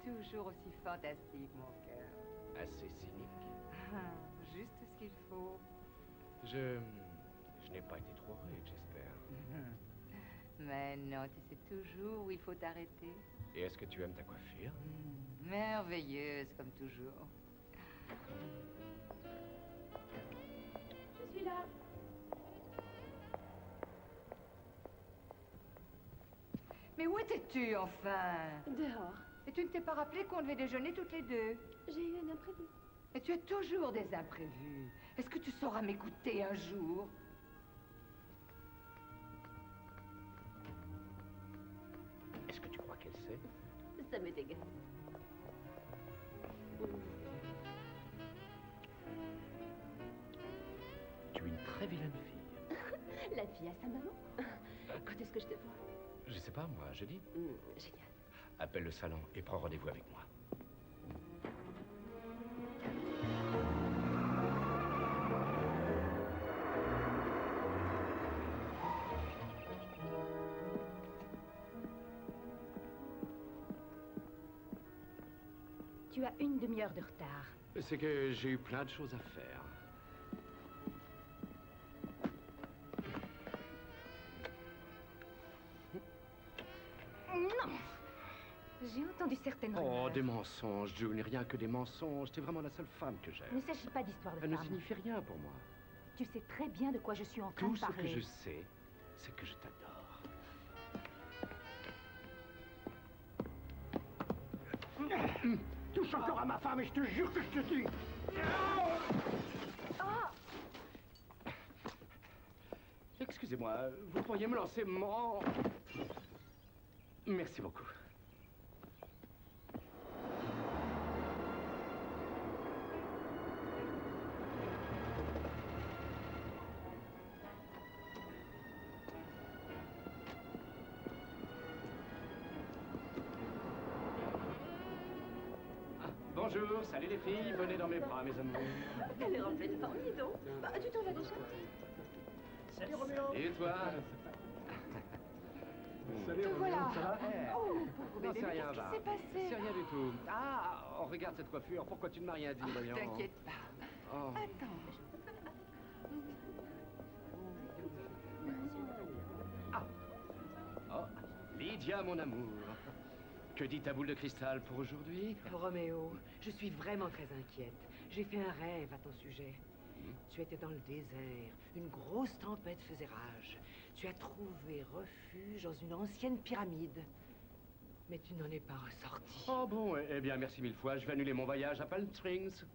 toujours aussi fantastique, mon cœur. Assez cynique. Juste ce qu'il faut. Je n'ai pas été trop rude, j'espère. Mais non, tu sais toujours où il faut t'arrêter. Et est-ce que tu aimes ta coiffure? Merveilleuse, comme toujours. Je suis là. Mais où étais-tu, enfin? Dehors. Et tu ne t'es pas rappelé qu'on devait déjeuner toutes les deux? J'ai eu un imprévu. Et tu as toujours des imprévus. Est-ce que tu sauras m'écouter un jour? Est-ce que tu crois qu'elle sait? Ça m'est égal. Tu es une très vilaine fille. La fille à sa maman. Quand est-ce que je te vois? Je sais pas, moi, jeudi. Génial. Appelle le salon et prends rendez-vous avec moi. Tu as une demi-heure de retard. C'est que j'ai eu plein de choses à faire. Non! J'ai entendu certaines Oh, rumeurs. des mensonges, June, rien que des mensonges. T'es vraiment la seule femme que Il j'aime. ne s'agit pas d'histoire de Elle ne femme. signifie rien pour moi. Tu sais très bien de quoi je suis en train Tout de ce parler. que je sais, c'est que je t'adore. Touche encore à ma femme et je te jure que je te tue. Excusez-moi, vous pourriez me lancer mon... Merci beaucoup. Bonjour, salut les filles, venez dans mes bras, mes amours. Elle est remplie de forme, dis donc. Bah, tu t'en vas déjà. Salut Roméo. Et toi? Salut Te Roméo, voilà. ça va? Oh, pauvre Non, bébé, c'est mais rien, qu'est-ce va. qui s'est passé? C'est rien du tout. Ah, oh, regarde cette coiffure. Pourquoi tu ne m'as rien dit, voyons? T'inquiète pas. Oh. Attends. Oh, Lydia, mon amour. Que dit ta boule de cristal pour aujourd'hui? Roméo, je suis vraiment très inquiète. J'ai fait un rêve à ton sujet. Tu étais dans le désert, une grosse tempête faisait rage. Tu as trouvé refuge dans une ancienne pyramide. Mais tu n'en es pas ressorti. Oh bon, eh bien, merci mille fois. Je vais annuler mon voyage à Palm Springs.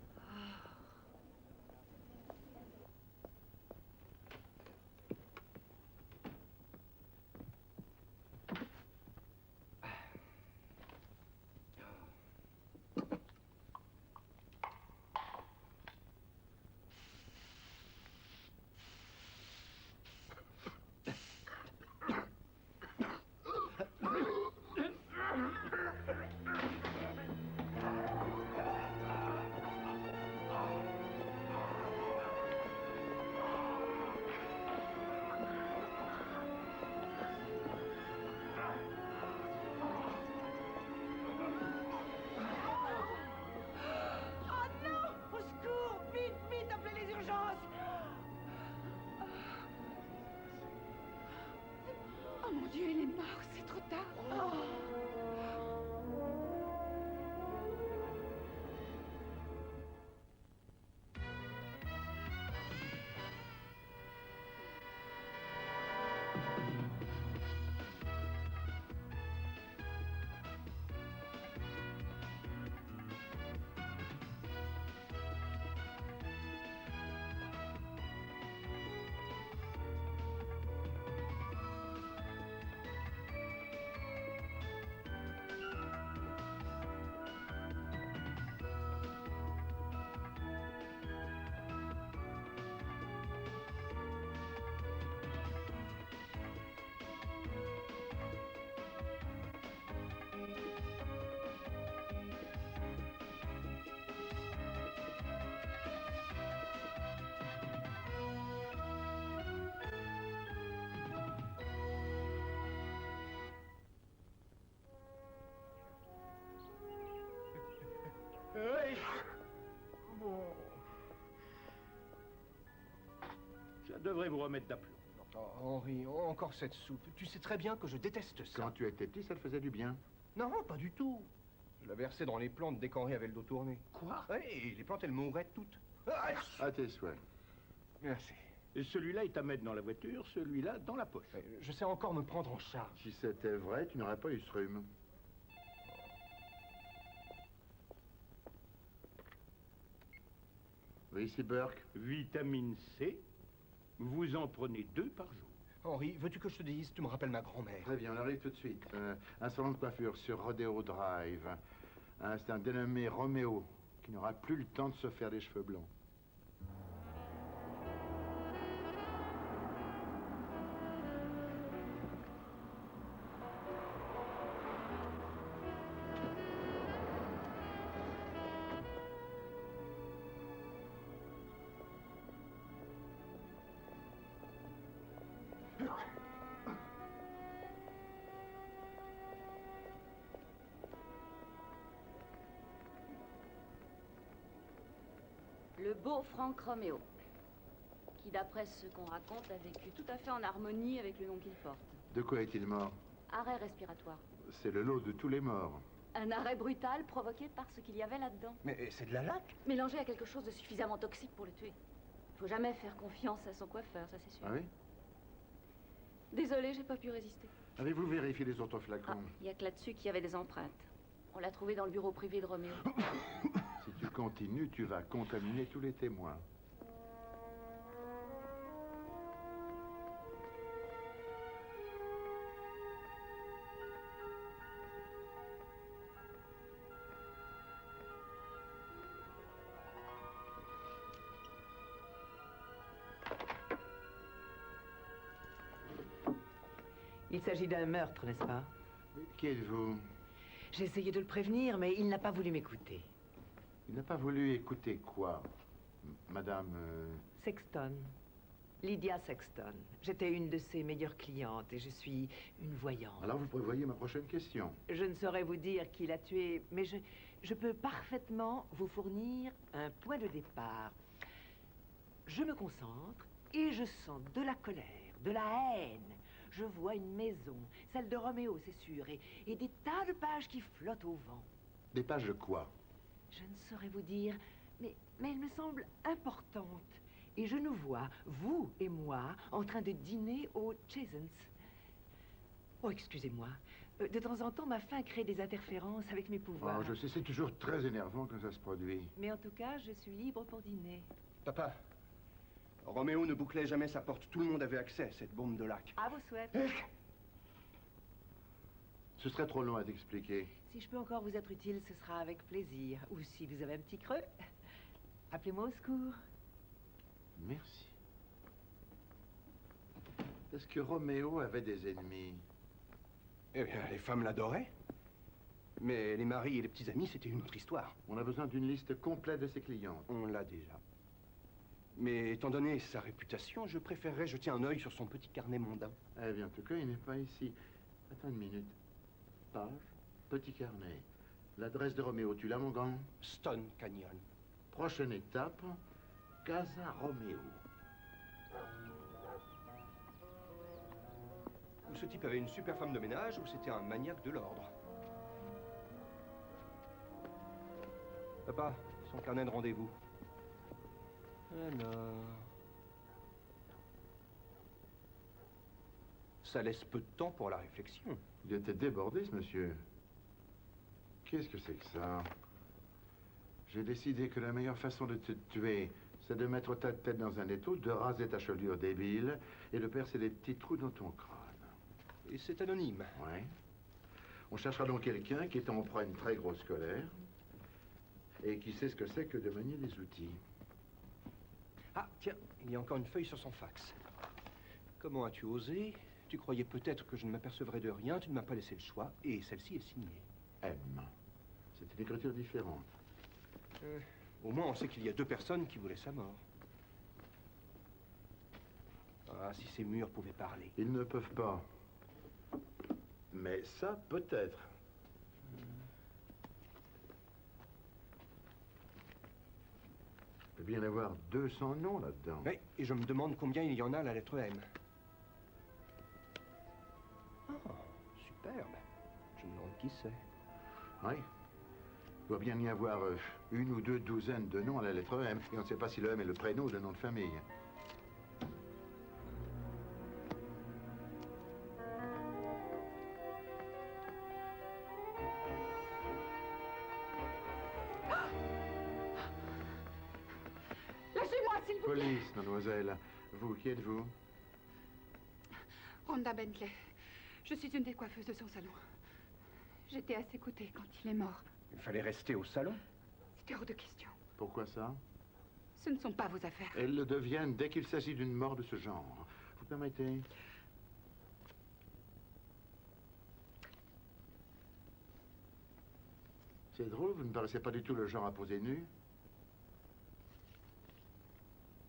devrait vous remettre d'aplomb. Oh, Henri, encore cette soupe. Tu sais très bien que je déteste ça. Quand tu étais petit, ça te faisait du bien. Non, pas du tout. Je la versais dans les plantes dès qu'Henri avait le dos tourné. Quoi? Oui, et les plantes, elles mourraient toutes. À tes souhaits. Merci. Et celui-là est à mettre dans la voiture, celui-là dans la poche. Je sais encore me prendre en charge. Si c'était vrai, tu n'aurais pas eu ce rhume. Oui, ici Burke. Vitamine C, vous en prenez 2 par jour. Henri, veux-tu que je te dise? Tu me rappelles ma grand-mère. Très bien, on arrive tout de suite. Un salon de coiffure sur Rodeo Drive. C'est un dénommé Roméo qui n'aura plus le temps de se faire des cheveux blancs. Le beau Franck Roméo, qui d'après ce qu'on raconte a vécu tout à fait en harmonie avec le nom qu'il porte. De quoi est-il mort? Arrêt respiratoire. C'est le lot de tous les morts. Un arrêt brutal provoqué par ce qu'il y avait là-dedans. Mais c'est de la laque. Mélangé à quelque chose de suffisamment toxique pour le tuer. Faut jamais faire confiance à son coiffeur, ça c'est sûr. Ah oui? Désolée, j'ai pas pu résister. Avez-vous vérifié les autres flacons? Il y a que là-dessus qu'il y avait des empreintes. On l'a trouvé dans le bureau privé de Roméo. Si tu continues, tu vas contaminer tous les témoins. Il s'agit d'un meurtre, n'est-ce pas? Qui êtes-vous? J'ai essayé de le prévenir, mais il n'a pas voulu m'écouter. Il n'a pas voulu écouter quoi? Madame... Sexton. Lydia Sexton. J'étais une de ses meilleures clientes et je suis une voyante. Alors vous prévoyez ma prochaine question. Je ne saurais vous dire qui l'a tué, mais je peux parfaitement vous fournir un point de départ. Je me concentre et je sens de la colère, de la haine. Je vois une maison, celle de Roméo, c'est sûr, et des tas de pages qui flottent au vent. Des pages de quoi? Je ne saurais vous dire, mais elles me semblent importantes. Et je nous vois, vous et moi, en train de dîner au Chesons. Oh, excusez-moi. De temps en temps, ma faim crée des interférences avec mes pouvoirs. Oh, je sais, c'est toujours très énervant quand ça se produit. Mais en tout cas, je suis libre pour dîner. Papa, Roméo ne bouclait jamais sa porte. Tout le monde avait accès à cette bombe de lac. À vos souhaits. Ce serait trop long à t'expliquer. Si je peux encore vous être utile, ce sera avec plaisir. Ou si vous avez un petit creux, appelez-moi au secours. Merci. Est-ce que Roméo avait des ennemis? Eh bien, les femmes l'adoraient. Mais les maris et les petits amis, c'était une autre histoire. On a besoin d'une liste complète de ses clients. On l'a déjà. Mais étant donné sa réputation, je préférerais jeter un œil sur son petit carnet mondain. Eh bien, en tout cas, il n'est pas ici. Attends une minute. Page, petit carnet. L'adresse de Roméo, tu l'as, mon grand? Stone Canyon. Prochaine étape, Casa Roméo. Ou ce type avait une super femme de ménage, ou c'était un maniaque de l'ordre. Papa, son carnet de rendez-vous. Alors... Ça laisse peu de temps pour la réflexion. Il était débordé, ce monsieur. Qu'est-ce que c'est que ça? J'ai décidé que la meilleure façon de te tuer, c'est de mettre ta tête dans un étau, de raser ta chevelure débile et de percer des petits trous dans ton crâne. Et c'est anonyme. Ouais. On cherchera donc quelqu'un qui est en proie à une très grosse colère et qui sait ce que c'est que de manier des outils. Ah, tiens, il y a encore une feuille sur son fax. Comment as-tu osé? Tu croyais peut-être que je ne m'apercevrais de rien, tu ne m'as pas laissé le choix, et celle-ci est signée. M. C'est une écriture différente. Au moins, on sait qu'il y a 2 personnes qui voulaient sa mort. Ah, si ces murs pouvaient parler. Ils ne peuvent pas. Mais ça, peut-être. peut bien y avoir 200 noms là-dedans. Oui, et je me demande combien il y en a à la lettre M. Ah, superbe. Je me demande qui c'est. Oui. Il doit bien y avoir une ou deux douzaines de noms à la lettre M. Et on ne sait pas si le M est le prénom ou le nom de famille. Lâchez-moi, s'il vous plaît. Police, mademoiselle. Vous, qui êtes-vous? Rhonda Bentley. Je suis une des coiffeuses de son salon. J'étais à ses côtés quand il est mort. Il fallait rester au salon. C'était hors de question. Pourquoi ça? Ce ne sont pas vos affaires. Elles le deviennent dès qu'il s'agit d'une mort de ce genre. Vous permettez? C'est drôle, vous ne paraissez pas du tout le genre à poser nu.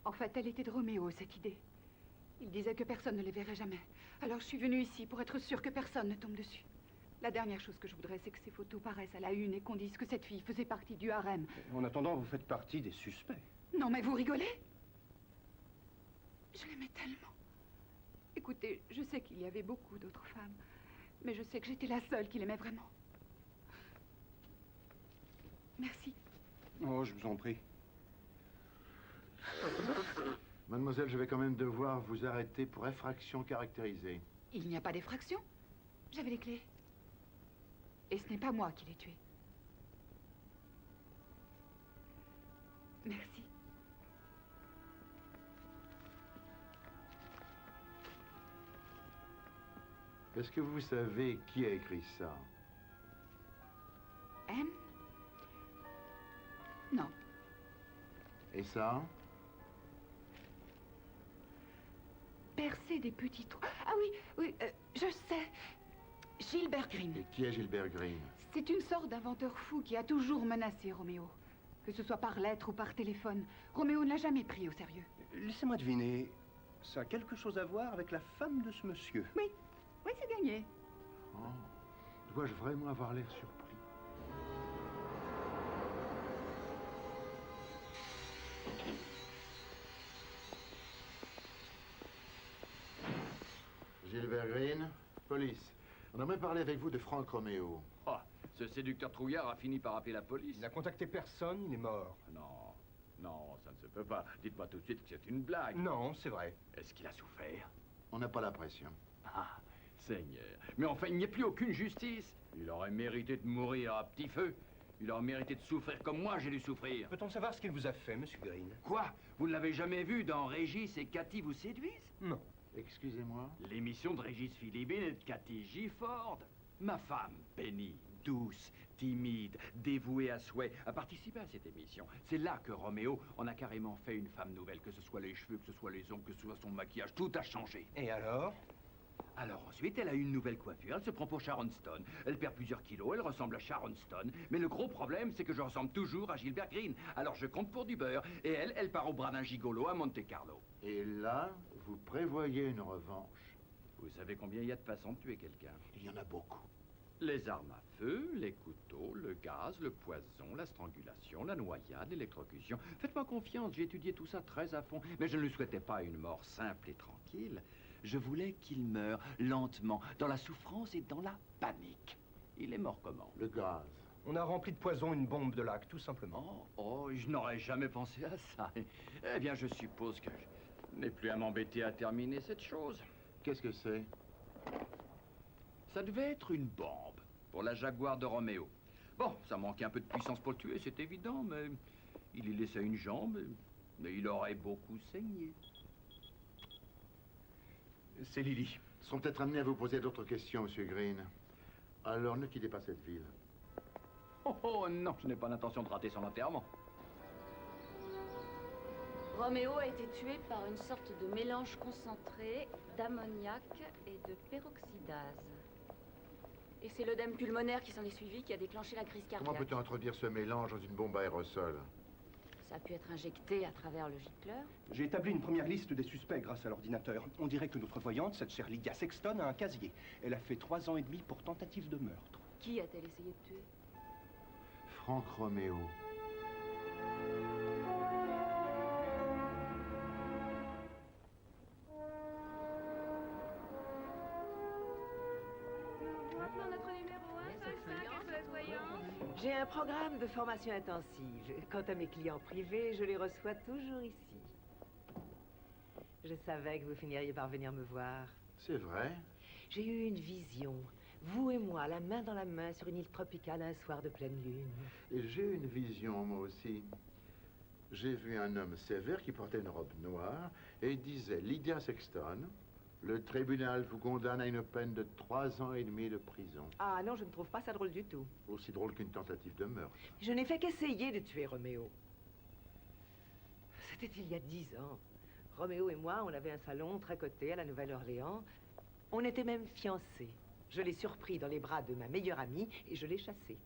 En fait, elle était de Roméo, cette idée. Il disait que personne ne les verrait jamais. Alors je suis venue ici pour être sûre que personne ne tombe dessus. La dernière chose que je voudrais, c'est que ces photos paraissent à la une et qu'on dise que cette fille faisait partie du harem. En attendant, vous faites partie des suspects. Non, mais vous rigolez? Je l'aimais tellement. Écoutez, je sais qu'il y avait beaucoup d'autres femmes, mais je sais que j'étais la seule qui l'aimait vraiment. Merci. Oh, je vous en prie. Mademoiselle, je vais quand même devoir vous arrêter pour infraction caractérisée. Il n'y a pas d'effraction. J'avais les clés. Et ce n'est pas moi qui l'ai tué. Merci. Est-ce que vous savez qui a écrit ça? M? Non. Et ça? Percer des petits trous. Ah oui, oui, je sais. Gilbert Green. Et qui est Gilbert Green? C'est une sorte d'inventeur fou qui a toujours menacé Roméo. Que ce soit par lettre ou par téléphone. Roméo ne l'a jamais pris au sérieux. Laissez-moi deviner. Ça a quelque chose à voir avec la femme de ce monsieur. Oui, oui, c'est gagné. Oh, dois-je vraiment avoir l'air surpris? Gilbert Green, police. On a même parlé avec vous de Franck Roméo. Oh, ce séducteur trouillard a fini par appeler la police. Il n'a contacté personne, il est mort. Non, non, ça ne se peut pas. Dites-moi tout de suite que c'est une blague. Non, c'est vrai. Est-ce qu'il a souffert? On n'a pas la pression. Ah, Seigneur. Mais enfin, il n'y a plus aucune justice. Il aurait mérité de mourir à petit feu. Il aurait mérité de souffrir comme moi j'ai dû souffrir. Peut-on savoir ce qu'il vous a fait, monsieur Green? Quoi? Vous ne l'avez jamais vu dans Régis et Cathy vous séduisent? Non. Excusez-moi? L'émission de Régis Philibine et de Cathy Gifford. Ma femme, Penny, douce, timide, dévouée à souhait, a participé à cette émission. C'est là que Roméo en a carrément fait une femme nouvelle. Que ce soit les cheveux, que ce soit les ongles, que ce soit son maquillage, tout a changé. Et alors? Alors ensuite, elle a une nouvelle coiffure, elle se prend pour Sharon Stone. Elle perd plusieurs kilos, elle ressemble à Sharon Stone. Mais le gros problème, c'est que je ressemble toujours à Gilbert Green. Alors je compte pour du beurre. Et elle part au bras d'un gigolo à Monte Carlo. Et là, vous prévoyez une revanche. Vous savez combien il y a de façons de tuer quelqu'un? Il y en a beaucoup. Les armes à feu, les couteaux, le gaz, le poison, la strangulation, la noyade, l'électrocution. Faites-moi confiance, j'ai étudié tout ça très à fond. Mais je ne lui souhaitais pas une mort simple et tranquille. Je voulais qu'il meure lentement, dans la souffrance et dans la panique. Il est mort comment? Le gaz. On a rempli de poison une bombe de lac, tout simplement. Oh, je n'aurais jamais pensé à ça. Eh bien, je suppose que je n'ai plus à m'embêter à terminer cette chose. Qu'est-ce que c'est? Ça devait être une bombe pour la Jaguar de Roméo. Bon, ça manquait un peu de puissance pour le tuer, c'est évident, mais il y laissait une jambe, mais il aurait beaucoup saigné. C'est Lily. Ils seront peut-être amenés à vous poser d'autres questions, Monsieur Green. Alors ne quittez pas cette ville. Oh non, je n'ai pas l'intention de rater son enterrement. Roméo a été tué par une sorte de mélange concentré d'ammoniac et de peroxydase. Et c'est l'œdème pulmonaire qui s'en est suivi qui a déclenché la crise cardiaque. Comment peut-on introduire ce mélange dans une bombe à aérosol? Ça a pu être injecté à travers le gicleur. J'ai établi une première liste des suspects grâce à l'ordinateur. On dirait que notre voyante, cette chère Lydia Sexton, a un casier. Elle a fait 3 ans et demi pour tentative de meurtre. Qui a-t-elle essayé de tuer? Franck Roméo. dans notre numéro 155 voyons. J'ai un programme de formation intensive. Quant à mes clients privés, je les reçois toujours ici. Je savais que vous finiriez par venir me voir. C'est vrai? J'ai eu une vision. Vous et moi, la main dans la main, sur une île tropicale un soir de pleine lune. Et j'ai eu une vision, moi aussi. J'ai vu un homme sévère qui portait une robe noire et disait, Lydia Sexton, le tribunal vous condamne à une peine de 3 ans et demi de prison. Ah non, je ne trouve pas ça drôle du tout. Aussi drôle qu'une tentative de meurtre. Je n'ai fait qu'essayer de tuer Roméo. C'était il y a 10 ans. Roméo et moi, on avait un salon très coté à la Nouvelle-Orléans. On était même fiancés. Je l'ai surpris dans les bras de ma meilleure amie et je l'ai chassé.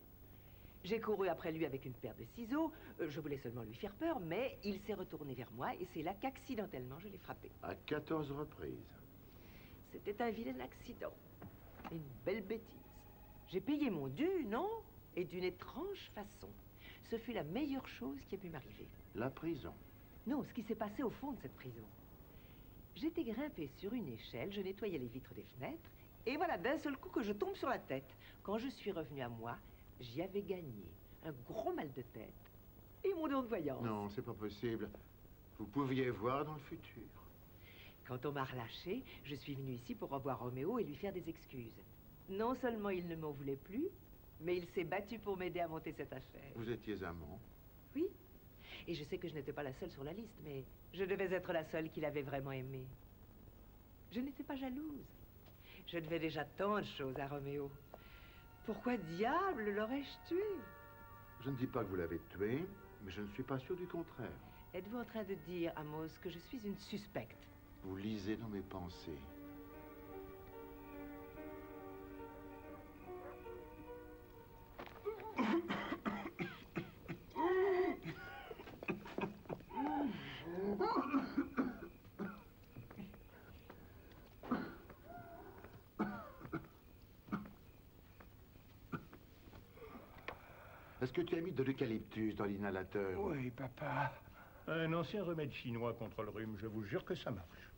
J'ai couru après lui avec une paire de ciseaux. Je voulais seulement lui faire peur, mais il s'est retourné vers moi et c'est là qu'accidentellement je l'ai frappé. À 14 reprises. C'était un vilain accident. Une belle bêtise. J'ai payé mon dû, non? Et d'une étrange façon. Ce fut la meilleure chose qui a pu m'arriver. La prison. Non, ce qui s'est passé au fond de cette prison. J'étais grimpée sur une échelle, je nettoyais les vitres des fenêtres, et voilà d'un seul coup que je tombe sur la tête. Quand je suis revenue à moi, j'y avais gagné un gros mal de tête et mon don de voyance. Non, c'est pas possible. Vous pouviez voir dans le futur. Quand on m'a relâché, je suis venue ici pour revoir Roméo et lui faire des excuses. Non seulement il ne m'en voulait plus, mais il s'est battu pour m'aider à monter cette affaire. Vous étiez amant? Oui. Et je sais que je n'étais pas la seule sur la liste, mais je devais être la seule qu'il avait vraiment aimée. Je n'étais pas jalouse. Je devais déjà tant de choses à Roméo. Pourquoi diable l'aurais-je tué? Je ne dis pas que vous l'avez tué, mais je ne suis pas sûr du contraire. Êtes-vous en train de dire, Amos, que je suis une suspecte? Vous lisez dans mes pensées. Est-ce que tu as mis de l'eucalyptus dans l'inhalateur? Oui, papa. Un ancien remède chinois contre le rhume, je vous jure que ça marche.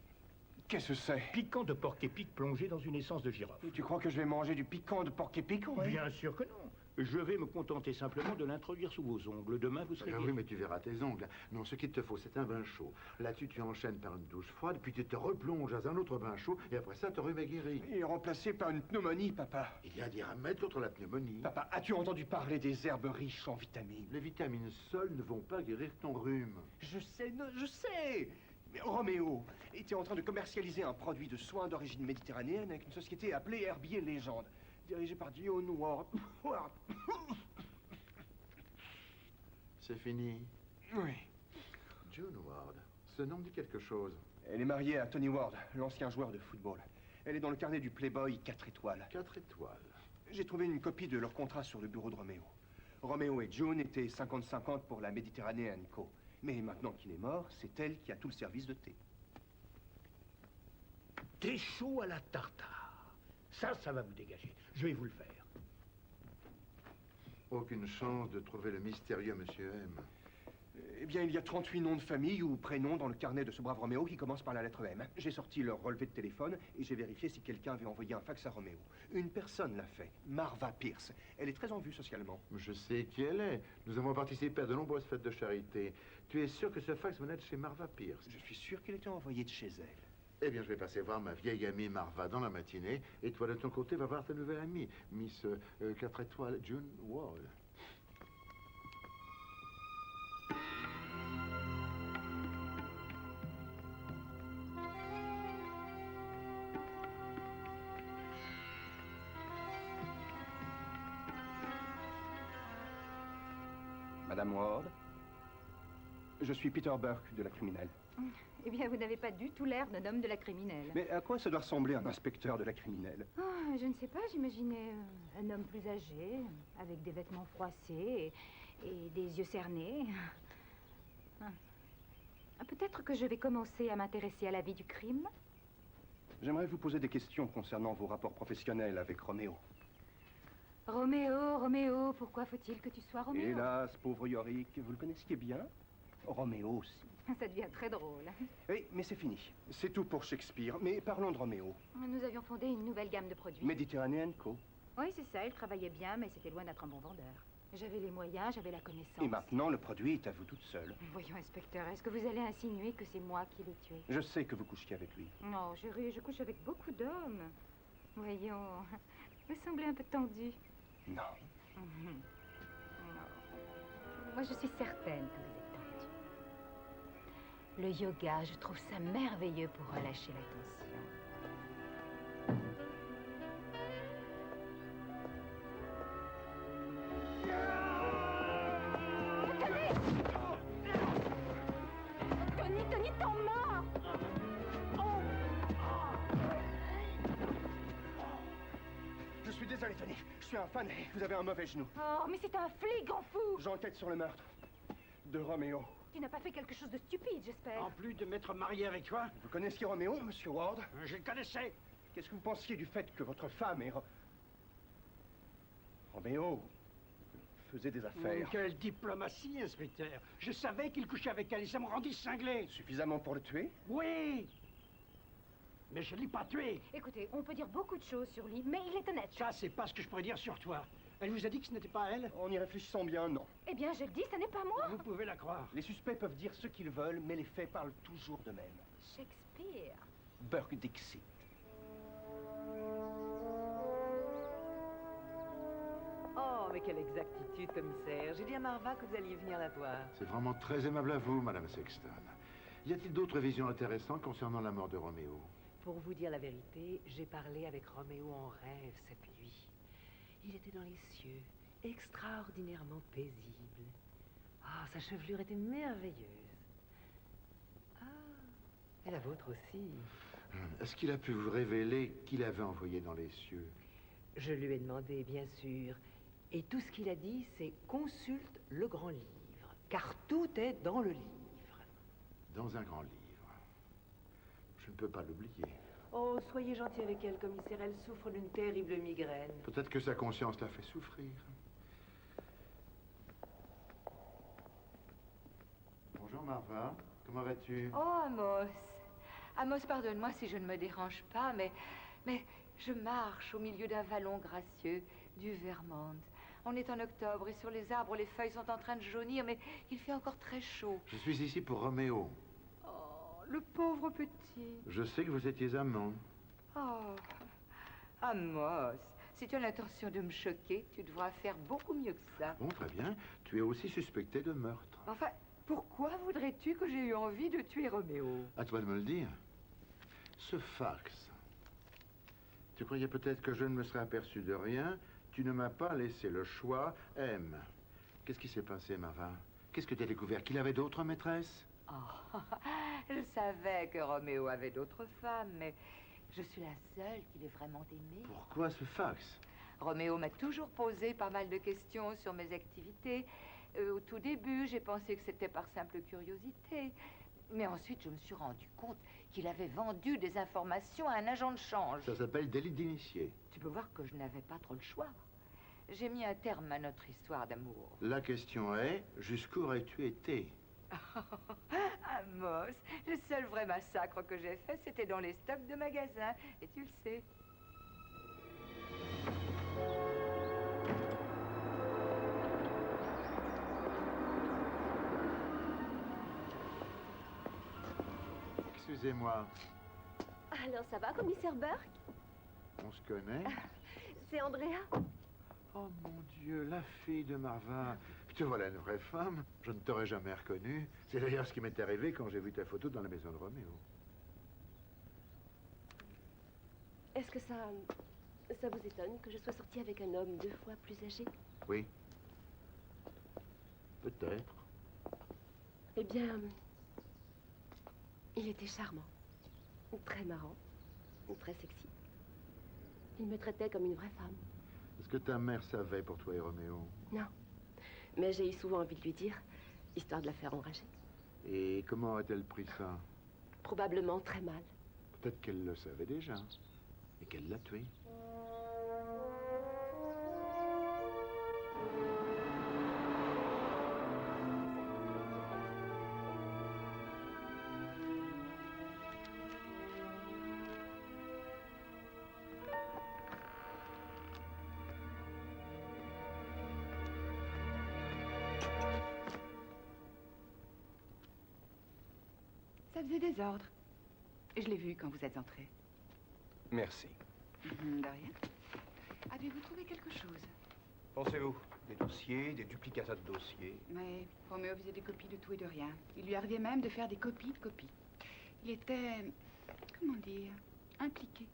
Qu'est-ce que c'est? Piquant de porc-épic plongé dans une essence de girofle. Et tu crois que je vais manger du piquant de porc-épic, ouais? Bien sûr que non. Je vais me contenter simplement de l'introduire sous vos ongles. Demain, vous serez... Ah oui, mais tu verras tes ongles. Non, ce qu'il te faut, c'est un bain chaud. Là-dessus, tu enchaînes par une douche froide, puis tu te replonges dans un autre bain chaud, et après ça, ton rhume est guéri. Il est remplacé par une pneumonie, papa. Il y a des remèdes contre la pneumonie. Papa, as-tu entendu parler des herbes riches en vitamines? Les vitamines seules ne vont pas guérir ton rhume. Je sais, je sais. Mais Roméo était en train de commercialiser un produit de soins d'origine méditerranéenne avec une société appelée Herbier Légende, dirigée par John Ward. C'est fini. Oui. John Ward, ce nom me dit quelque chose. Elle est mariée à Tony Ward, l'ancien joueur de football. Elle est dans le carnet du Playboy 4 étoiles. 4 étoiles. J'ai trouvé une copie de leur contrat sur le bureau de Roméo. Roméo et June étaient 50-50 pour la Mediterranean Co. Mais maintenant qu'il est mort, c'est elle qui a tout le service de thé. Thé chaud à la tartare. Ça va vous dégager. Je vais vous le faire. Aucune chance de trouver le mystérieux Monsieur M. Eh bien, il y a 38 noms de famille ou prénoms dans le carnet de ce brave Roméo qui commence par la lettre M. J'ai sorti leur relevé de téléphone et j'ai vérifié si quelqu'un avait envoyé un fax à Roméo. Une personne l'a fait, Marva Pierce. Elle est très en vue socialement. Je sais qui elle est. Nous avons participé à de nombreuses fêtes de charité. Tu es sûr que ce fax venait de chez Marva Pierce? Je suis sûr qu'il était envoyé de chez elle. Eh bien, je vais passer voir ma vieille amie Marva dans la matinée. Et toi, de ton côté, va voir ta nouvelle amie, Miss 4 étoiles, June Ward. Madame Ward, je suis Peter Burke de la criminelle. Eh bien, vous n'avez pas du tout l'air d'un homme de la criminelle. Mais à quoi ça doit ressembler un inspecteur de la criminelle? Oh, je ne sais pas, j'imaginais un homme plus âgé, avec des vêtements froissés et des yeux cernés. Peut-être que je vais commencer à m'intéresser à la vie du crime. J'aimerais vous poser des questions concernant vos rapports professionnels avec Roméo. Roméo, pourquoi faut-il que tu sois Roméo? Hélas, pauvre Yorick, vous le connaissiez bien? Roméo aussi. Ça devient très drôle. Oui, mais c'est fini. C'est tout pour Shakespeare. Mais parlons de Roméo. Nous avions fondé une nouvelle gamme de produits. Mediterranean Co. Oui, c'est ça, il travaillait bien, mais c'était loin d'être un bon vendeur. J'avais les moyens, j'avais la connaissance. Et maintenant, le produit est à vous toute seule. Voyons, inspecteur, est-ce que vous allez insinuer que c'est moi qui l'ai tué? Je sais que vous couchiez avec lui. Non, chérie, je couche avec beaucoup d'hommes. Voyons, vous semblez un peu tendu. Non. Non. Moi, je suis certaine que vous êtes tendu. Le yoga, je trouve ça merveilleux pour relâcher la tension. Tony, ton mort! Je suis désolé, Tony. Je suis un fan et vous avez un mauvais genou. Oh, mais c'est un flic, en fou! J'enquête sur le meurtre de Roméo. Tu n'as pas fait quelque chose de stupide, j'espère. En plus de m'être marié avec toi, Vous connaissiez Roméo, monsieur Ward? je le connaissais. Qu'est-ce que vous pensiez du fait que votre femme et Roméo faisait des affaires? Quelle diplomatie, inspecteur. Je savais qu'il couchait avec elle et ça me rendit cinglé. Suffisamment pour le tuer? Oui. Mais je ne l'ai pas tué. Écoutez, on peut dire beaucoup de choses sur lui, mais il est honnête. Ça, c'est pas ce que je pourrais dire sur toi. Elle vous a dit que ce n'était pas elle? En y réfléchissant bien, non. Eh bien, je le dis, ce n'est pas moi. Vous pouvez la croire. Les suspects peuvent dire ce qu'ils veulent, mais les faits parlent toujours d'eux-mêmes. Shakespeare. Burke Dixit. Oh, mais quelle exactitude, commissaire. J'ai dit à Marva que vous alliez venir la voir. C'est vraiment très aimable à vous, Madame Sexton. Y a-t-il d'autres visions intéressantes concernant la mort de Roméo? Pour vous dire la vérité, j'ai parlé avec Roméo en rêve cette nuit. Il était dans les cieux, extraordinairement paisible. Ah, sa chevelure était merveilleuse. Ah, et la vôtre aussi. Est-ce qu'il a pu vous révéler qui l'avait envoyé dans les cieux? Je lui ai demandé, bien sûr. Et tout ce qu'il a dit, c'est consulte le grand livre, car tout est dans le livre. Dans un grand livre. Je ne peux pas l'oublier. Oh, soyez gentil avec elle, commissaire. Elle souffre d'une terrible migraine. Peut-être que sa conscience l'a fait souffrir. Bonjour, Marva. Comment vas-tu? Oh, Amos. Amos, pardonne-moi si je ne me dérange pas, mais je marche au milieu d'un vallon gracieux du Vermont. On est en octobre et sur les arbres, les feuilles sont en train de jaunir, mais il fait encore très chaud. Je suis ici pour Roméo. Oh, le pauvre petit. Je sais que vous étiez amant. Oh, Amos, si tu as l'intention de me choquer, tu devras faire beaucoup mieux que ça. Bon, très bien. Tu es aussi suspecté de meurtre. Enfin, pourquoi voudrais-tu que j'ai eu envie de tuer Roméo? À toi de me le dire. Ce fax. Tu croyais peut-être que je ne me serais aperçu de rien. Tu ne m'as pas laissé le choix. M. Qu'est-ce qui s'est passé, Marva? Qu'est-ce que tu as découvert? Qu'il avait d'autres maîtresses? Oh, je savais que Roméo avait d'autres femmes, mais je suis la seule qu'il ait vraiment aimée. Pourquoi ce fax? Roméo m'a toujours posé pas mal de questions sur mes activités. Au tout début, j'ai pensé que c'était par simple curiosité. Mais ensuite, je me suis rendu compte qu'il avait vendu des informations à un agent de change. Ça s'appelle délit d'initié. Tu peux voir que je n'avais pas trop le choix. J'ai mis un terme à notre histoire d'amour. La question est, jusqu'où aurais-tu été? Amos, le seul vrai massacre que j'ai fait, c'était dans les stocks de magasins. Et tu le sais. Excusez-moi, Alors ça va, commissaire Burke? on se connaît? C'est Andrea. Oh mon Dieu, la fille de Marva. Te voilà une vraie femme. Je ne t'aurais jamais reconnue. C'est d'ailleurs ce qui m'est arrivé quand j'ai vu ta photo dans la maison de Roméo. Est-ce que ça vous étonne que je sois sortie avec un homme 2 fois plus âgé? Oui. Peut-être. Eh bien, il était charmant, très marrant, très sexy. Il me traitait comme une vraie femme. Est-ce que ta mère savait pour toi et Roméo? Non, mais j'ai eu souvent envie de lui dire, histoire de la faire enrager. Et comment a-t-elle pris ça? Probablement très mal. Peut-être qu'elle le savait déjà. Et qu'elle l'a tué. Ça faisait désordre. Je l'ai vu quand vous êtes entré. Merci. De rien. Avez-vous trouvé quelque chose? Pensez-vous? Des dossiers, des duplicata de dossiers. Oui, Roméo faisait des copies de tout et de rien. Il lui arrivait même de faire des copies de copies. Il était, comment dire, impliqué.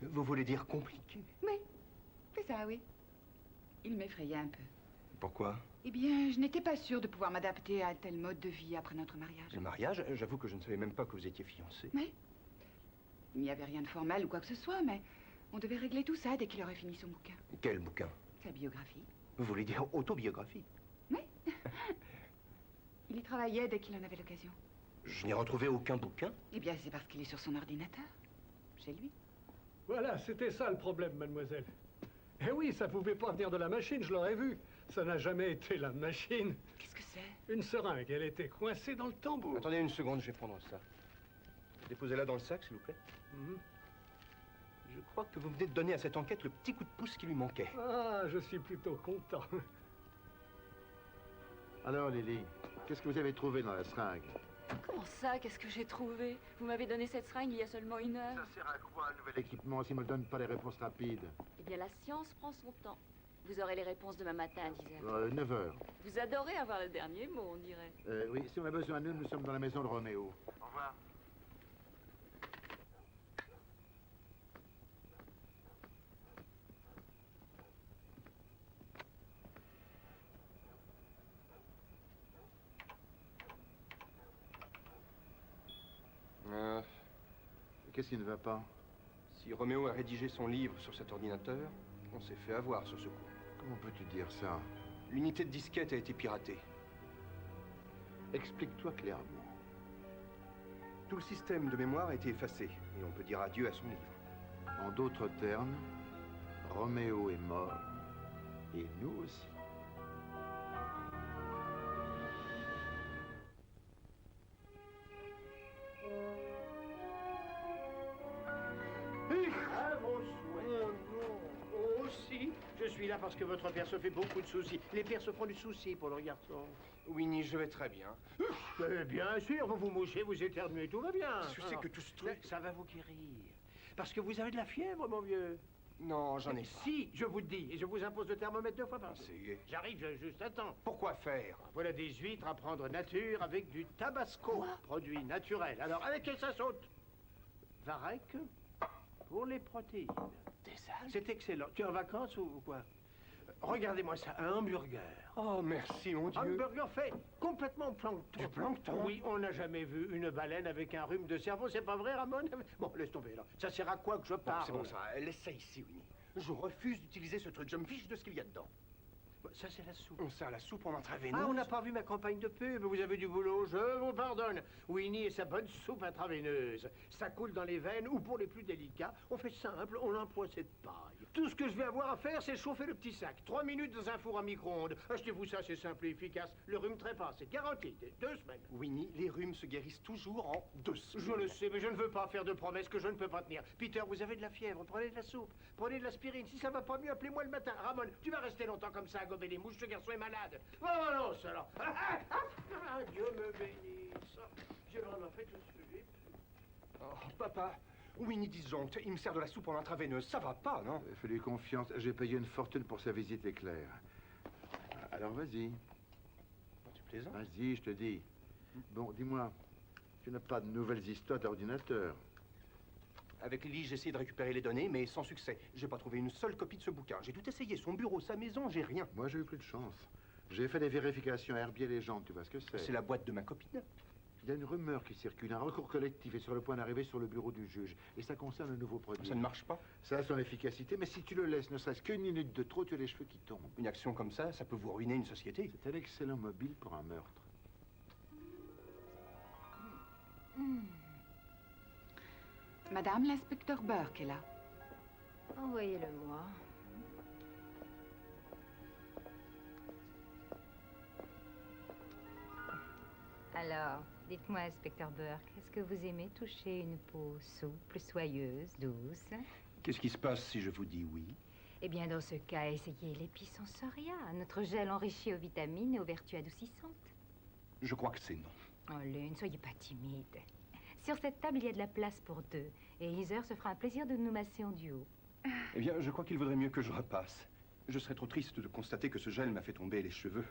Vous voulez dire compliqué? Oui, c'est ça, oui. Il m'effrayait un peu. Pourquoi? Eh bien, je n'étais pas sûre de pouvoir m'adapter à un tel mode de vie après notre mariage. Le mariage? J'avoue que je ne savais même pas que vous étiez fiancé. Oui. Il n'y avait rien de formel ou quoi que ce soit, mais on devait régler tout ça dès qu'il aurait fini son bouquin. Quel bouquin? Sa biographie. Vous voulez dire autobiographie? Oui. Il y travaillait dès qu'il en avait l'occasion. Je n'ai retrouvé aucun bouquin. Eh bien, c'est parce qu'il est sur son ordinateur. Chez lui. Voilà, c'était ça le problème, mademoiselle. Eh oui, ça pouvait pas venir de la machine, je l'aurais vu. Ça n'a jamais été la machine. Qu'est-ce que c'est? Une seringue, elle était coincée dans le tambour. Attendez une seconde, je vais prendre ça. Déposez-la dans le sac, s'il vous plaît. Je crois que vous venez de donner à cette enquête le petit coup de pouce qui lui manquait. Ah, je suis plutôt content. Alors, Lily, qu'est-ce que vous avez trouvé dans la seringue? Comment ça, qu'est-ce que j'ai trouvé? Vous m'avez donné cette seringue il y a seulement 1 heure. Ça sert à quoi, un nouvel équipement, s'il ne me donne pas les réponses rapides? Eh bien, la science prend son temps. Vous aurez les réponses demain matin à 10 h. 9 h. Vous adorez avoir le dernier mot, on dirait. Oui, si on a besoin de nous, nous sommes dans la maison de Roméo. Au revoir. Qu'est-ce qui ne va pas? Si Roméo a rédigé son livre sur cet ordinateur, on s'est fait avoir sur ce coup. Comment peux-tu dire ça? L'unité de disquette a été piratée. Explique-toi clairement. Tout le système de mémoire a été effacé, et on peut dire adieu à son livre. En d'autres termes, Roméo est mort, et nous aussi. Je suis là parce que votre père se fait beaucoup de soucis. Les pères se font du souci pour leur garçon. Winnie, je vais très bien. Bien sûr, vous vous mouchez, vous éternuez, tout va bien. Je sais que tout ce truc... Ça va vous guérir. Parce que vous avez de la fièvre, mon vieux. Non, j'en ai pas. Si, je vous le dis, et je vous impose le thermomètre 2 fois par jour. J'arrive juste à temps. Pourquoi faire? Voilà des huîtres à prendre nature avec du tabasco, produit naturel. Alors, avec quel ça saute? Varech pour les protéines. C'est excellent. Tu es en vacances ou quoi? Regardez-moi ça, un hamburger. Oh, merci, mon Dieu. Un hamburger fait complètement plancton. Du plancton? Oui, on n'a jamais vu une baleine avec un rhume de cerveau, c'est pas vrai, Ramon? Bon, laisse tomber, là. Ça sert à quoi que je parle? C'est bon, ça. Laisse ça ici, Winnie. Je refuse d'utiliser ce truc. Je me fiche de ce qu'il y a dedans. Ça, c'est la soupe. On sert la soupe en intraveineuse. Ah, on n'a pas vu ma campagne de pub. Vous avez du boulot, je vous pardonne. Winnie et sa bonne soupe intraveineuse. Ça coule dans les veines, ou pour les plus délicats, on fait simple, on emploie cette paille. Tout ce que je vais avoir à faire, c'est chauffer le petit sac. 3 minutes dans un four à micro-ondes. Achetez-vous ça, c'est simple et efficace. Le rhume trépasse, c'est garanti. 2 semaines. Winnie, les rhumes se guérissent toujours en 2 semaines. Je le sais, mais je ne veux pas faire de promesses que je ne peux pas tenir. Peter, vous avez de la fièvre, prenez de la soupe. Prenez de l'aspirine. Si ça va pas mieux, appelez-moi le matin. Ramon, tu vas rester longtemps comme ça à gober les mouches, ce garçon est malade. Oh non, ça alors. Dieu me bénisse. J'ai vraiment fait tout ce que j'ai pu. Oh, papa, Winnie disjoncte, il me sert de la soupe en intraveineuse. Ça va pas, non? Fais-lui confiance, j'ai payé une fortune pour sa visite éclair. Alors vas-y. Tu plaisantes? Vas-y, je te dis. Bon, dis-moi, tu n'as pas de nouvelles histoires d'ordinateur? Avec Lily, j'ai essayé de récupérer les données, mais sans succès. J'ai pas trouvé une seule copie de ce bouquin. J'ai tout essayé, son bureau, sa maison, j'ai rien. Moi, j'ai eu plus de chance. J'ai fait des vérifications à Herbier Légende, tu vois ce que c'est? C'est la boîte de ma copine. Il y a une rumeur qui circule, un recours collectif est sur le point d'arriver sur le bureau du juge. Et ça concerne un nouveau produit. Ça ne marche pas? Ça a son efficacité, mais si tu le laisses ne serait-ce qu'une minute de trop, tu as les cheveux qui tombent. Une action comme ça peut vous ruiner une société. C'est un excellent mobile pour un meurtre. Madame l'inspecteur Burke est là. Envoyez-le-moi. Alors, dites-moi, inspecteur Burke, est-ce que vous aimez toucher une peau souple, soyeuse, douce? Qu'est-ce qui se passe si je vous dis oui? Eh bien, dans ce cas, essayez l'épisensoria, notre gel enrichi aux vitamines et aux vertus adoucissantes. Je crois que c'est non. Oh, Lune, soyez pas timide. Sur cette table, il y a de la place pour deux. Et Heather se fera un plaisir de nous masser en duo. Eh bien, je crois qu'il vaudrait mieux que je repasse. Je serais trop triste de constater que ce gel m'a fait tomber les cheveux.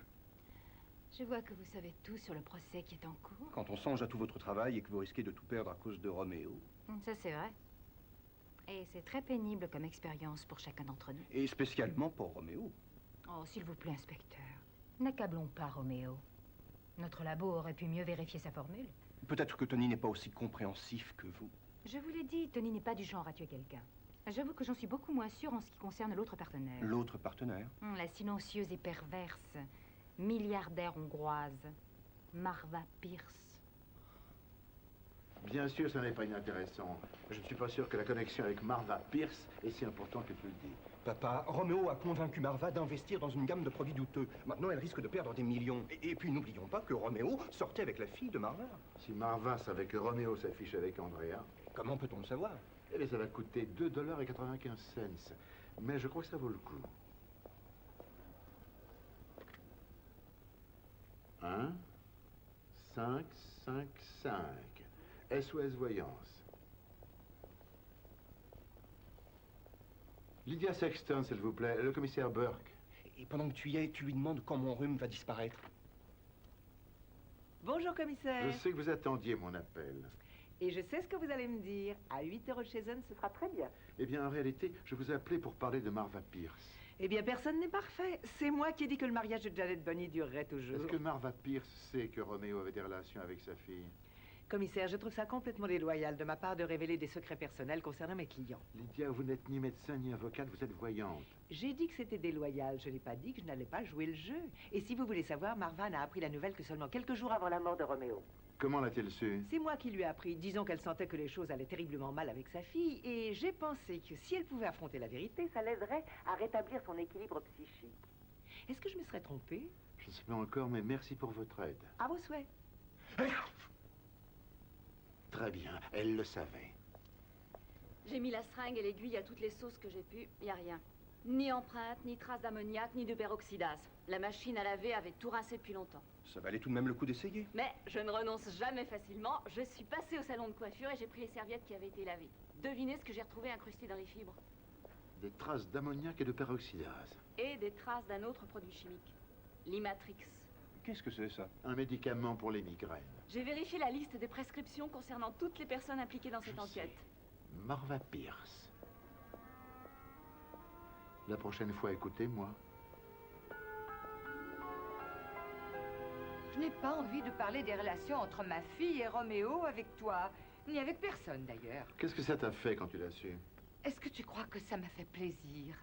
Je vois que vous savez tout sur le procès qui est en cours. Quand on songe à tout votre travail et que vous risquez de tout perdre à cause de Roméo. Ça, c'est vrai. Et c'est très pénible comme expérience pour chacun d'entre nous. Et spécialement pour Roméo. Oh, s'il vous plaît, inspecteur. N'accablons pas Roméo. Notre labo aurait pu mieux vérifier sa formule. Peut-être que Tony n'est pas aussi compréhensif que vous. Je vous l'ai dit, Tony n'est pas du genre à tuer quelqu'un. J'avoue que j'en suis beaucoup moins sûre en ce qui concerne l'autre partenaire. L'autre partenaire? La silencieuse et perverse, milliardaire hongroise, Marva Pierce. Bien sûr, ça n'est pas inintéressant. Je ne suis pas sûr que la connexion avec Marva Pierce est si importante que tu le dis. Papa, Roméo a convaincu Marva d'investir dans une gamme de produits douteux. Maintenant, elle risque de perdre des millions. Et puis, n'oublions pas que Roméo sortait avec la fille de Marva. Si Marva savait que Roméo s'affiche avec Andrea... Comment peut-on le savoir? Eh bien, ça va coûter 2,95 $. Mais je crois que ça vaut le coup. 1, 5, 5, 5. SOS Voyance. Lydia Sexton, s'il vous plaît. Le commissaire Burke. Et pendant que tu y es, tu lui demandes quand mon rhume va disparaître. Bonjour, commissaire. Je sais que vous attendiez mon appel. Et je sais ce que vous allez me dire. À 8 € chez Zen, ce sera très bien. Eh bien, en réalité, je vous ai appelé pour parler de Marva Pierce. Eh bien, personne n'est parfait. C'est moi qui ai dit que le mariage de Janet Bunny durerait toujours. Est-ce que Marva Pierce sait que Roméo avait des relations avec sa fille? Commissaire, je trouve ça complètement déloyal de ma part de révéler des secrets personnels concernant mes clients. Lydia, vous n'êtes ni médecin ni avocate, vous êtes voyante. J'ai dit que c'était déloyal. Je n'ai pas dit que je n'allais pas jouer le jeu. Et si vous voulez savoir, Marva n'a appris la nouvelle que seulement quelques jours avant la mort de Roméo. Comment l'a-t-elle su? C'est moi qui lui ai appris. Disons qu'elle sentait que les choses allaient terriblement mal avec sa fille. Et j'ai pensé que si elle pouvait affronter la vérité, ça l'aiderait à rétablir son équilibre psychique. Est-ce que je me serais trompée? Je ne sais pas encore, mais merci pour votre aide. À vos souhaits. Très bien, elle le savait. J'ai mis la seringue et l'aiguille à toutes les sauces que j'ai pu. Y a rien. Ni empreinte, ni trace d'ammoniac, ni de peroxydase. La machine à laver avait tout rincé depuis longtemps. Ça valait tout de même le coup d'essayer. Mais je ne renonce jamais facilement. Je suis passée au salon de coiffure et j'ai pris les serviettes qui avaient été lavées. Devinez ce que j'ai retrouvé incrusté dans les fibres. Des traces d'ammoniac et de peroxydase. Et des traces d'un autre produit chimique. L'Imatrix. Qu'est-ce que c'est, ça? Un médicament pour les migraines. J'ai vérifié la liste des prescriptions concernant toutes les personnes impliquées dans cette enquête. Marva Pierce. La prochaine fois, écoutez-moi. Je n'ai pas envie de parler des relations entre ma fille et Roméo avec toi, ni avec personne d'ailleurs. Qu'est-ce que ça t'a fait quand tu l'as su? Est-ce que tu crois que ça m'a fait plaisir?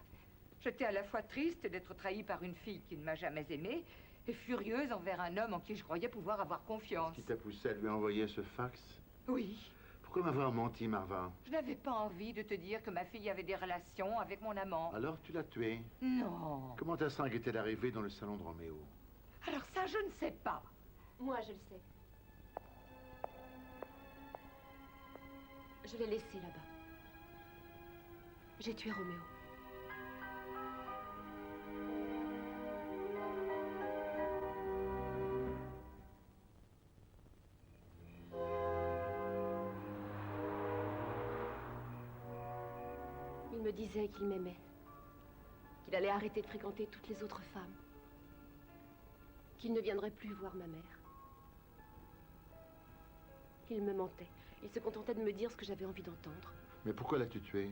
J'étais à la fois triste d'être trahie par une fille qui ne m'a jamais aimée et furieuse envers un homme en qui je croyais pouvoir avoir confiance. Qui t'a poussé à lui envoyer ce fax? Oui. Pourquoi m'avoir menti, Marva? Je n'avais pas envie de te dire que ma fille avait des relations avec mon amant. Alors tu l'as tué? Non. Comment ta seringue est-elle arrivée dans le salon de Roméo? Alors ça, je ne sais pas. Moi, je le sais. Je l'ai laissé là-bas. J'ai tué Roméo. Il me disait qu'il m'aimait, qu'il allait arrêter de fréquenter toutes les autres femmes, qu'il ne viendrait plus voir ma mère. Il me mentait. Il se contentait de me dire ce que j'avais envie d'entendre. Mais pourquoi l'as-tu tué?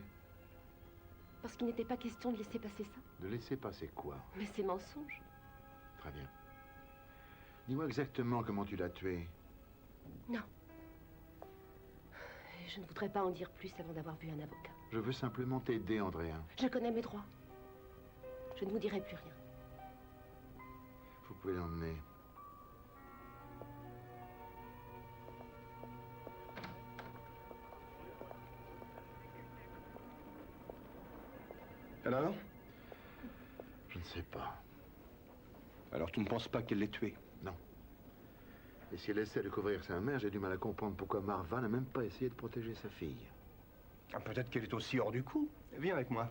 Parce qu'il n'était pas question de laisser passer ça. De laisser passer quoi? Mais ces mensonges. Très bien. Dis-moi exactement comment tu l'as tué. Non. Je ne voudrais pas en dire plus avant d'avoir vu un avocat. Je veux simplement t'aider, Andrea. Je connais mes droits. Je ne vous dirai plus rien. Vous pouvez l'emmener. Alors? Je ne sais pas. Alors tu ne penses pas qu'elle l'ait tué? Non. Et si elle essaie de couvrir sa mère, j'ai du mal à comprendre pourquoi Marva n'a même pas essayé de protéger sa fille. Ah, peut-être qu'elle est aussi hors du coup. Viens avec moi.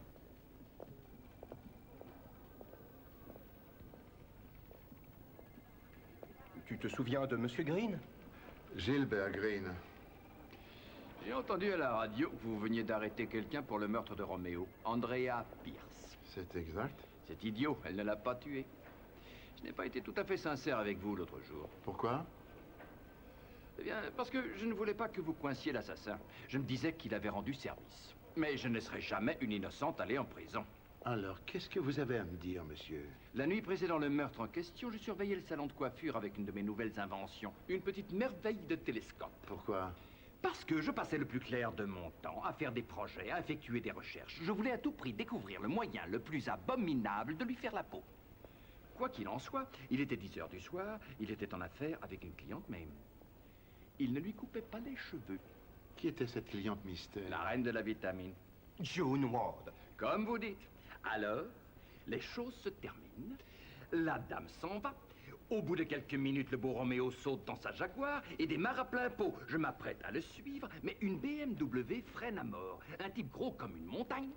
Tu te souviens de Monsieur Green? Gilbert Green. J'ai entendu à la radio que vous veniez d'arrêter quelqu'un pour le meurtre de Roméo. Andrea Pierce. C'est exact. C'est idiot, elle ne l'a pas tué. Je n'ai pas été tout à fait sincère avec vous l'autre jour. Pourquoi? Eh bien, parce que je ne voulais pas que vous coinciez l'assassin. Je me disais qu'il avait rendu service. Mais je ne laisserai jamais une innocente aller en prison. Alors, qu'est-ce que vous avez à me dire, monsieur? La nuit précédant le meurtre en question, je surveillais le salon de coiffure avec une de mes nouvelles inventions. Une petite merveille de télescope. Pourquoi? Parce que je passais le plus clair de mon temps à faire des projets, à effectuer des recherches. Je voulais à tout prix découvrir le moyen le plus abominable de lui faire la peau. Quoi qu'il en soit, il était 10 heures du soir, il était en affaire avec une cliente, mais il ne lui coupait pas les cheveux. Qui était cette cliente mystère? La reine de la vitamine. June Ward. Comme vous dites. Alors, les choses se terminent. La dame s'en va. Au bout de quelques minutes, le beau Roméo saute dans sa Jaguar et démarre à plein pot. Je m'apprête à le suivre, mais une BMW freine à mort. Un type gros comme une montagne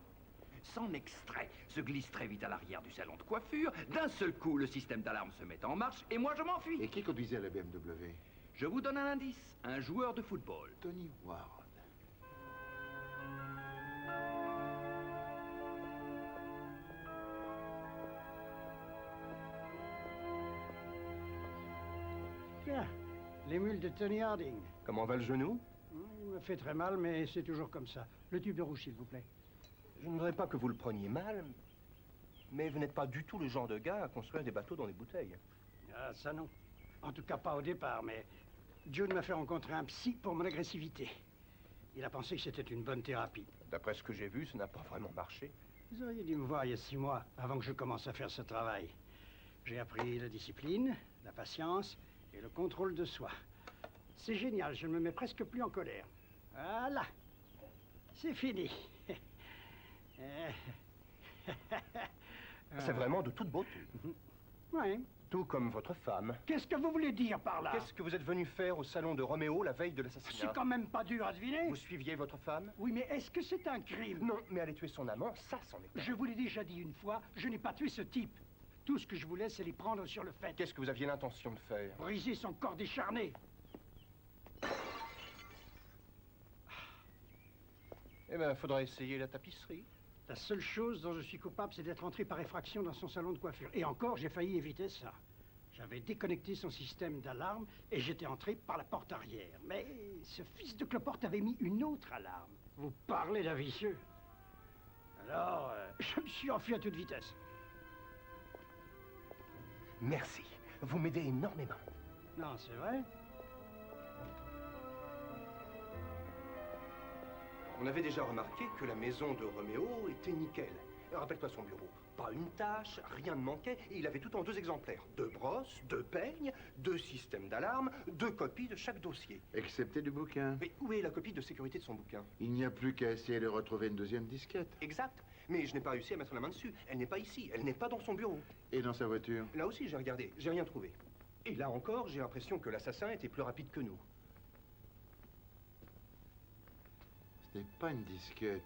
s'en extrait, se glisse très vite à l'arrière du salon de coiffure. D'un seul coup, le système d'alarme se met en marche et moi, je m'enfuis. Et qui conduisait la BMW? Je vous donne un indice. Un joueur de football. Tony Ward. Tiens, les mules de Tony Harding. Comment va le genou? Il me fait très mal, mais c'est toujours comme ça. Le tube de rouge, s'il vous plaît. Je ne voudrais pas que vous le preniez mal, mais vous n'êtes pas du tout le genre de gars à construire des bateaux dans des bouteilles. Ah, ça non. En tout cas, pas au départ, mais June m'a fait rencontrer un psy pour mon agressivité. Il a pensé que c'était une bonne thérapie. D'après ce que j'ai vu, ça n'a pas vraiment marché. Vous auriez dû me voir il y a 6 mois, avant que je commence à faire ce travail. J'ai appris la discipline, la patience et le contrôle de soi. C'est génial, je ne me mets presque plus en colère. Voilà, c'est fini. C'est vraiment de toute beauté. Oui. Tout comme votre femme. Qu'est-ce que vous voulez dire par là? Qu'est-ce que vous êtes venu faire au salon de Roméo la veille de l'assassinat? C'est quand même pas dur à deviner. Vous suiviez votre femme? Oui, mais est-ce que c'est un crime? Non, mais aller tuer son amant, ça, c'en est un. Je vous l'ai déjà dit une fois, je n'ai pas tué ce type. Tout ce que je voulais, c'est les prendre sur le fait. Qu'est-ce que vous aviez l'intention de faire? Briser son corps décharné. Eh bien, faudra essayer la tapisserie. La seule chose dont je suis coupable, c'est d'être entré par effraction dans son salon de coiffure. Et encore, j'ai failli éviter ça. J'avais déconnecté son système d'alarme et j'étais entré par la porte arrière. Mais ce fils de cloporte avait mis une autre alarme. Vous parlez d'un vicieux. Alors, je me suis enfui à toute vitesse. Merci. Vous m'aidez énormément. Non, c'est vrai? On avait déjà remarqué que la maison de Roméo était nickel. Rappelle-toi son bureau. Pas une tâche, rien ne manquait, et il avait tout en 2 exemplaires. 2 brosses, 2 peignes, 2 systèmes d'alarme, 2 copies de chaque dossier. Excepté du bouquin. Mais où est la copie de sécurité de son bouquin? Il n'y a plus qu'à essayer de retrouver une deuxième disquette. Exact. Mais je n'ai pas réussi à mettre la main dessus. Elle n'est pas ici, elle n'est pas dans son bureau. Et dans sa voiture? Là aussi, j'ai regardé, j'ai rien trouvé. Et là encore, j'ai l'impression que l'assassin était plus rapide que nous. Ce n'est pas une disquette.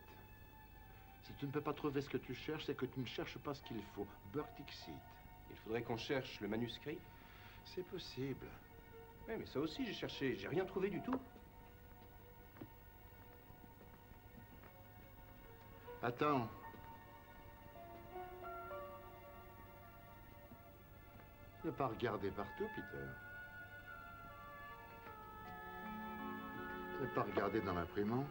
Si tu ne peux pas trouver ce que tu cherches, c'est que tu ne cherches pas ce qu'il faut. Burtixit. Il faudrait qu'on cherche le manuscrit. C'est possible. Oui, mais ça aussi, j'ai cherché. J'ai rien trouvé du tout. Attends. Ne pas regarder partout, Peter. Ne pas regarder dans l'imprimante.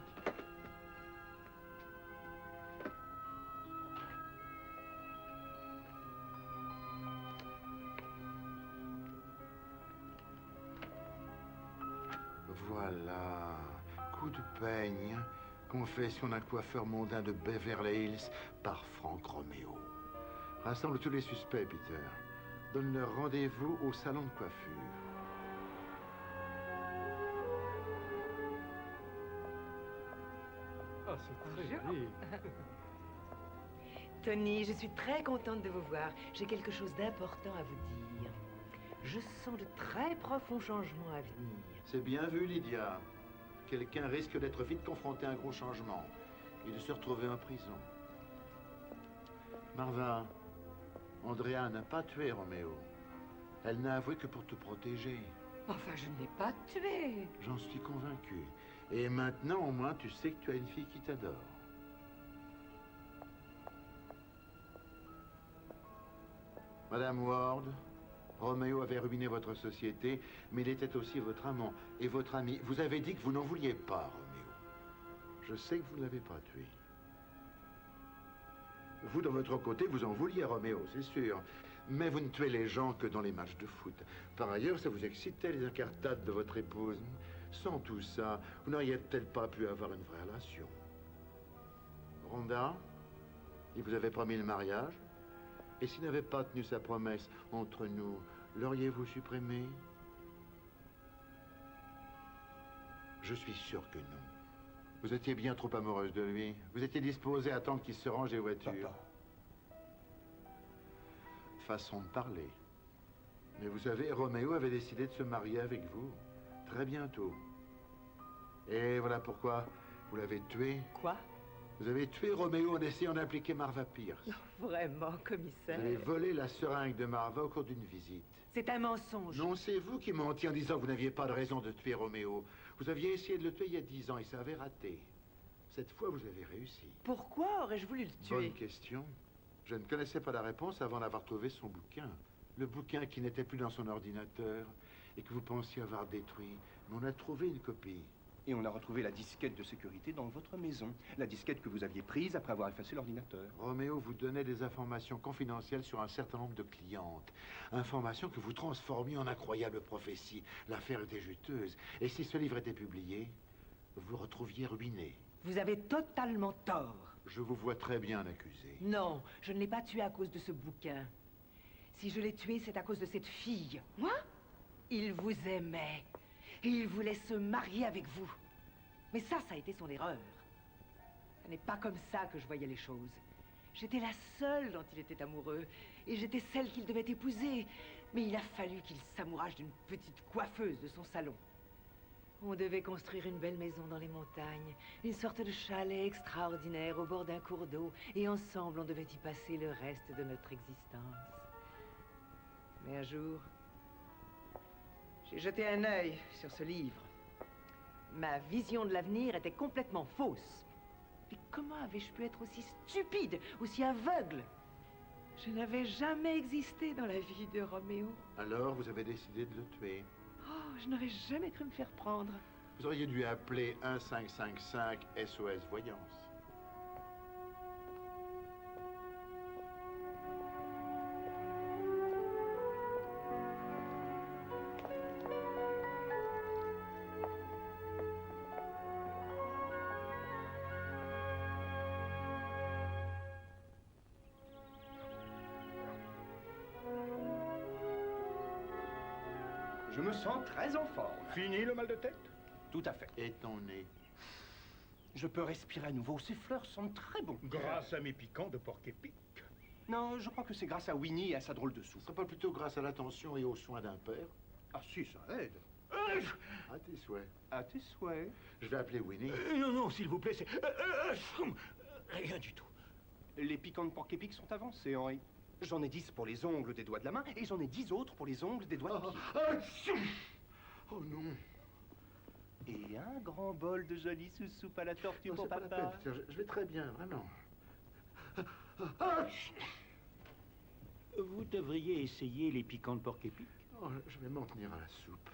Voilà. Coup de peigne. Confession d'un coiffeur mondain de Beverly Hills par Frank Roméo. Rassemble tous les suspects, Peter. Donne-leur rendez-vous au salon de coiffure. Oh, c'est très joli. Tony, je suis très contente de vous voir. J'ai quelque chose d'important à vous dire. Je sens de très profonds changements à venir. C'est bien vu, Lydia. Quelqu'un risque d'être vite confronté à un gros changement et de se retrouver en prison. Marva, Andrea n'a pas tué Roméo. Elle n'a avoué que pour te protéger. Enfin, je ne l'ai pas tué. J'en suis convaincu. Et maintenant, au moins, tu sais que tu as une fille qui t'adore. Madame Ward, Roméo avait ruiné votre société, mais il était aussi votre amant et votre ami. Vous avez dit que vous n'en vouliez pas, Roméo. Je sais que vous ne l'avez pas tué. Vous, de votre côté, vous en vouliez, Roméo, c'est sûr. Mais vous ne tuez les gens que dans les matchs de foot. Par ailleurs, ça vous excitait, les incartades de votre épouse. Sans tout ça, vous n'auriez peut-être pas pu avoir une vraie relation. Rhonda, il vous avait promis le mariage. Et s'il n'avait pas tenu sa promesse entre nous, l'auriez-vous supprimé? Je suis sûr que non. Vous étiez bien trop amoureuse de lui. Vous étiez disposée à attendre qu'il se range les voitures. Papa. Façon de parler. Mais vous savez, Roméo avait décidé de se marier avec vous. Très bientôt. Et voilà pourquoi vous l'avez tué. Quoi? Vous avez tué Roméo en essayant d'impliquer Marva Pierce. Non, vraiment, commissaire. Vous avez volé la seringue de Marva au cours d'une visite. C'est un mensonge. Non, c'est vous qui mentiez en disant que vous n'aviez pas de raison de tuer Roméo. Vous aviez essayé de le tuer il y a 10 ans et ça avait raté. Cette fois, vous avez réussi. Pourquoi aurais-je voulu le tuer? Bonne question. Je ne connaissais pas la réponse avant d'avoir trouvé son bouquin. Le bouquin qui n'était plus dans son ordinateur et que vous pensiez avoir détruit. Mais on a trouvé une copie. Et on a retrouvé la disquette de sécurité dans votre maison. La disquette que vous aviez prise après avoir effacé l'ordinateur. Roméo vous donnait des informations confidentielles sur un certain nombre de clientes. Informations que vous transformiez en incroyables prophéties. L'affaire était juteuse. Et si ce livre était publié, vous le retrouviez ruiné. Vous avez totalement tort. Je vous vois très bien accusé. Non, je ne l'ai pas tué à cause de ce bouquin. Si je l'ai tué, c'est à cause de cette fille. Moi? Il vous aimait. Et il voulait se marier avec vous. Mais ça a été son erreur. Ce n'est pas comme ça que je voyais les choses. J'étais la seule dont il était amoureux. Et j'étais celle qu'il devait épouser. Mais il a fallu qu'il s'amourage d'une petite coiffeuse de son salon. On devait construire une belle maison dans les montagnes. Une sorte de chalet extraordinaire au bord d'un cours d'eau. Et ensemble, on devait y passer le reste de notre existence. Mais un jour... j'ai jeté un œil sur ce livre. Ma vision de l'avenir était complètement fausse. Mais comment avais-je pu être aussi stupide, aussi aveugle? Je n'avais jamais existé dans la vie de Roméo. Alors, vous avez décidé de le tuer. Oh, je n'aurais jamais cru me faire prendre. Vous auriez dû appeler 1555 SOS Voyance. Je me sens très en forme. Fini le mal de tête? Tout à fait. Et ton nez? Je peux respirer à nouveau. Ces fleurs sont très bonnes. Grâce à mes piquants de porc-épic. Non, je crois que c'est grâce à Winnie et à sa drôle de soupe. Ce serait pas plutôt grâce à l'attention et aux soins d'un père? Ah si, ça aide. À tes souhaits. À tes souhaits. Je vais appeler Winnie. Non, non, s'il vous plaît, c'est... rien du tout. Les piquants de porc-épic sont avancés, Henri. J'en ai 10 pour les ongles des doigts de la main et j'en ai 10 autres pour les ongles des doigts de pied. Oh non. Et un grand bol de jolie soupe à la tortue Non, pour c'est pas la papa. peine, Peter, je vais très bien, vraiment. Vous devriez essayer les piquants de porc-épic. Oh, je vais m'en tenir à la soupe.